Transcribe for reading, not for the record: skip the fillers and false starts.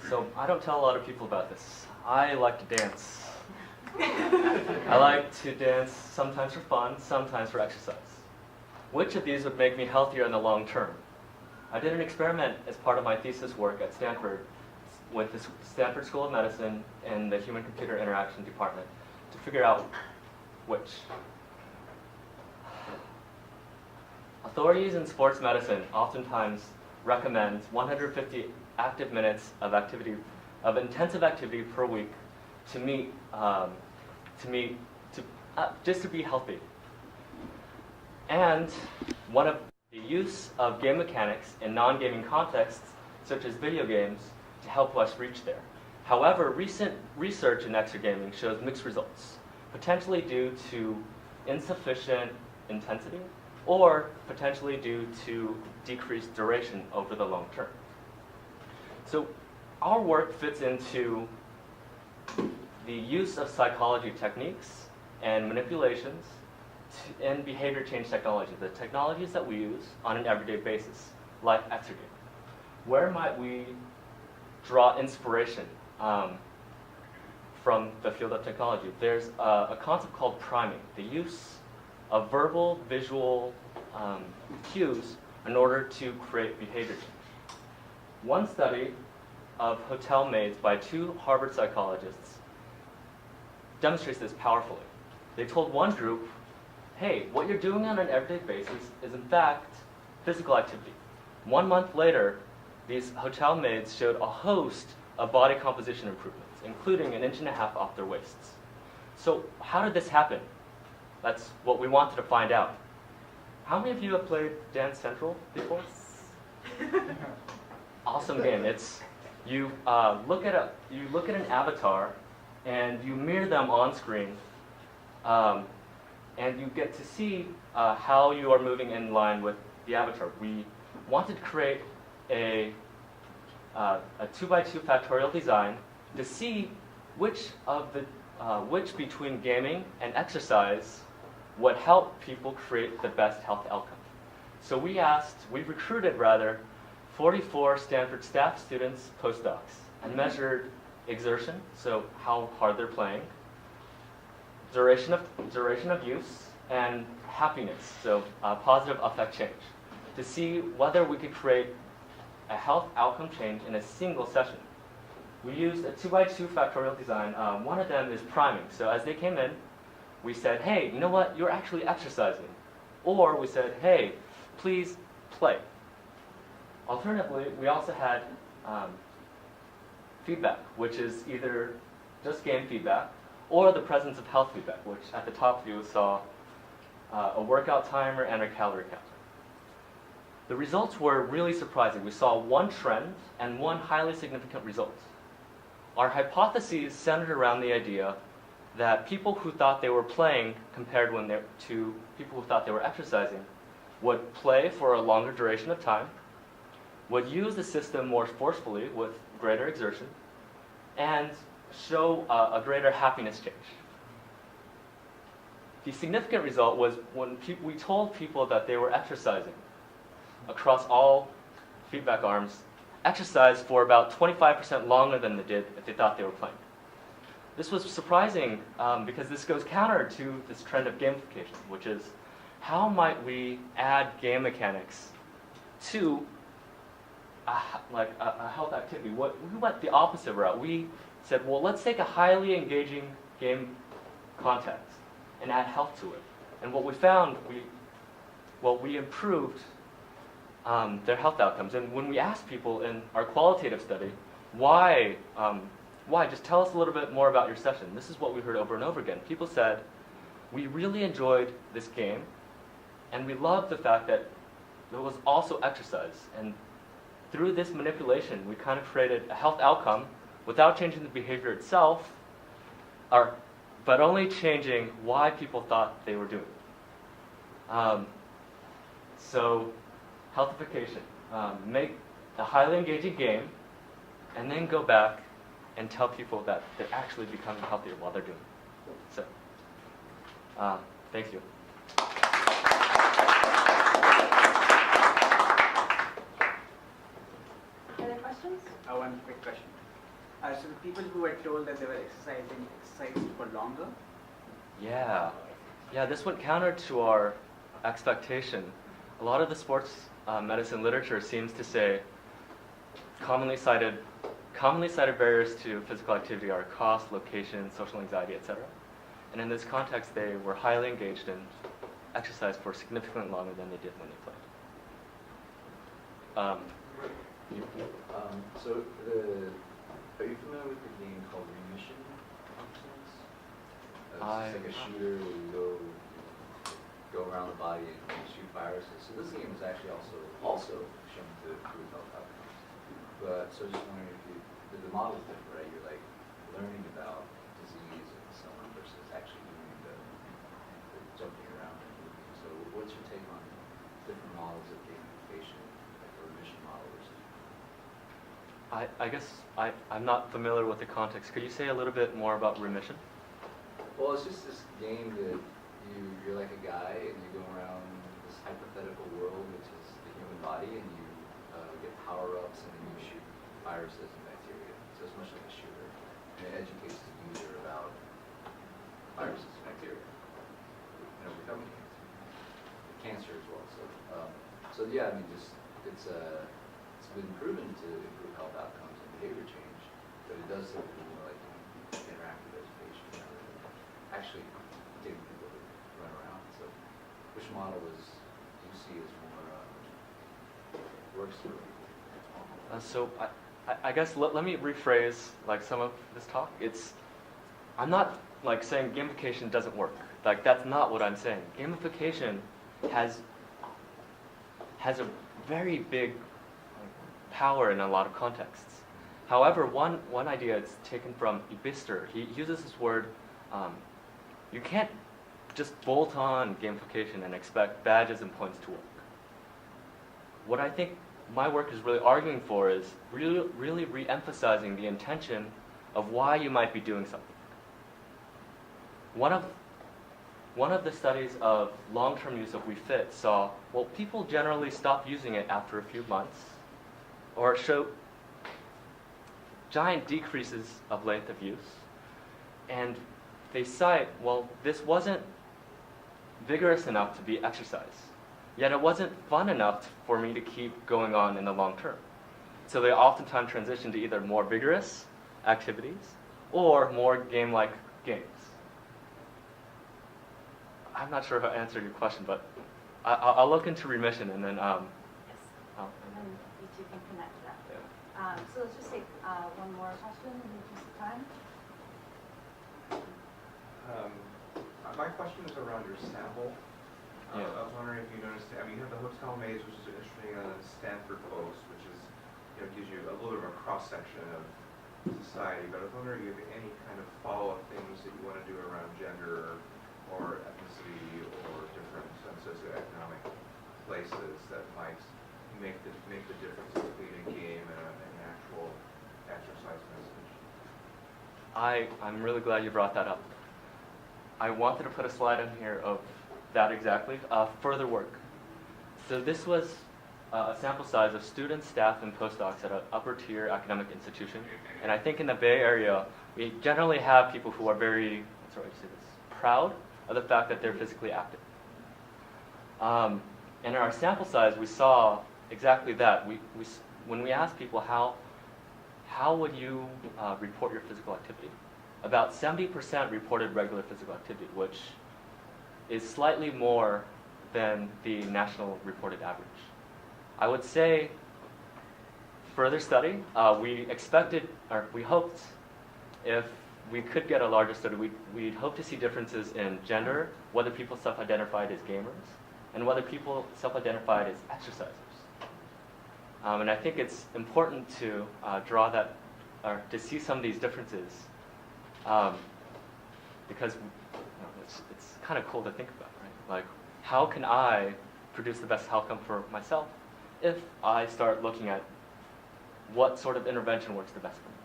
So I don't tell a lot of people about this. I like to dance. I like to dance sometimes for fun, sometimes for exercise. Which of these would make me healthier in the long term? I did an experiment as part of my thesis work at Stanford with the Stanford School of Medicine and the Human-Computer Interaction Department to figure out which. Authorities in sports medicine oftentimes recommend 150 active minutes of intensive activity per week just to be healthy. And one of the use of game mechanics in non-gaming contexts, such as video games, to help us reach there. However, recent research in exergaming shows mixed results, potentially due to insufficient intensity or potentially due to decreased duration over the long term. So our work fits into the use of psychology techniques and manipulations and behavior change technology, the technologies that we use on an everyday basis, like exergaming. Where might we draw inspiration from the field of technology? There's a concept called priming, the use of verbal, visual cues in order to create behavior change. One study of hotel maids by 2 Harvard psychologists demonstrates this powerfully. They told one group, hey, what you're doing on an everyday basis is in fact physical activity. 1 month later, these hotel maids showed a host of body composition improvements, including 1.5 inches off their waists. So how did this happen? That's what we wanted to find out. How many of you have played Dance Central before? Awesome game. It's you look at an avatar, and you mirror them on screen, and you get to see how you are moving in line with the avatar. We wanted to create a 2x2 factorial design to see which between gaming and exercise would help people create the best health outcome. So we recruited 44 Stanford staff students, postdocs, and measured exertion, so how hard they're playing, duration of use, and happiness, so positive affect change, to see whether we could create a health outcome change in a single session. We used a 2x2 factorial design. One of them is priming. So as they came in, we said, hey, you know what? You're actually exercising. Or we said, hey, please play. Alternatively, we also had feedback, which is either just game feedback or the presence of health feedback, which at the top you saw a workout timer and a calorie counter. The results were really surprising. We saw one trend and one highly significant result. Our hypotheses centered around the idea that people who thought they were playing compared to people who thought they were exercising would play for a longer duration of time, would use the system more forcefully with greater exertion, and show a greater happiness change. The significant result was when we told people that they were exercising across all feedback arms, exercise for about 25% longer than they did if they thought they were playing. This was surprising because this goes counter to this trend of gamification, which is how might we add game mechanics to a health activity? We went the opposite route. We said, well, let's take a highly engaging game context and add health to it. And what we found, we improved their health outcomes. And when we asked people in our qualitative study, why? Just tell us a little bit more about your session. This is what we heard over and over again. People said, we really enjoyed this game, and we loved the fact that there was also exercise. And through this manipulation, we kind of created a health outcome without changing the behavior itself, but only changing why people thought they were doing it. So, healthification. Make a highly engaging game, and then go back and tell people that they're actually becoming healthier while they're doing it. So, thank you. Other questions? One quick question. So the people who were told that they were exercised for longer? Yeah. Yeah, this went counter to our expectation. A lot of the sports medicine literature seems to say commonly cited barriers to physical activity are cost, location, social anxiety, etc. And in this context, they were highly engaged in exercise for significantly longer than they did when they played. Are you familiar with the game called Remission? It's like a shooter where you go around the body and shoot viruses. So this game is actually also shown to improve health outcomes. But so just wondering if the model's different, right? You're like learning about disease and so on versus actually doing the jumping around and moving. So what's your take on different models of gamification, like a remission model versus? I guess I'm not familiar with the context. Could you say a little bit more about remission? Well, it's just this game that you're like a guy and you go around this hypothetical world, which is the human body, and you get power-ups and then you shoot viruses and bacteria. So it's much like a shooter. And it educates the user about viruses and bacteria and overcoming cancer as well. So yeah, I mean, just it's been proven to improve health outcomes and behavior change, but it does seem to be more like interactive education rather than actually getting people to run around. So which model do you see as more works for people? So I guess let me rephrase like some of this talk. I'm not like saying gamification doesn't work. Like that's not what I'm saying. Gamification has a very big power in a lot of contexts. However, one idea is taken from Ibister. He uses this word, you can't just bolt on gamification and expect badges and points to work. What I think my work is really arguing for is really re-emphasizing the intention of why you might be doing something. One of the studies of long-term use of Wii Fit saw, well, people generally stop using it after a few months, or show giant decreases of length of use. And they cite, well, this wasn't vigorous enough to be exercise, yet it wasn't fun enough for me to keep going on in the long term. So they oftentimes transition to either more vigorous activities or more game-like games. I'm not sure if I answered your question, but I'll look into remission and then. Yes. And then you two can connect that. Yeah. So let's just take one more question in the interest of time. My question is around your sample. Yeah. I was wondering if you noticed, I mean, you have the hotel maze, which is an interesting Stanford post, which is, gives you a little bit of a cross-section of society, but I was wondering if you have any kind of follow-up things that you want to do around gender or ethnicity or different socioeconomic places that might make the difference between a game and an actual exercise message. I'm really glad you brought that up. I wanted to put a slide in here of that exactly. Further work. So this was a sample size of students, staff, and postdocs at an upper tier academic institution. And I think in the Bay Area, we generally have people who are very, proud of the fact that they're physically active. And in our sample size, we saw exactly that. When we asked people how would you report your physical activity, about 70% reported regular physical activity, which is slightly more than the national reported average. I would say, further study, we expected, or we hoped, if we could get a larger study, we'd hope to see differences in gender, whether people self-identified as gamers, and whether people self-identified as exercisers. And I think it's important to draw that, or to see some of these differences, because it's kind of cool to think about, right? Like, how can I produce the best outcome for myself if I start looking at what sort of intervention works the best for me?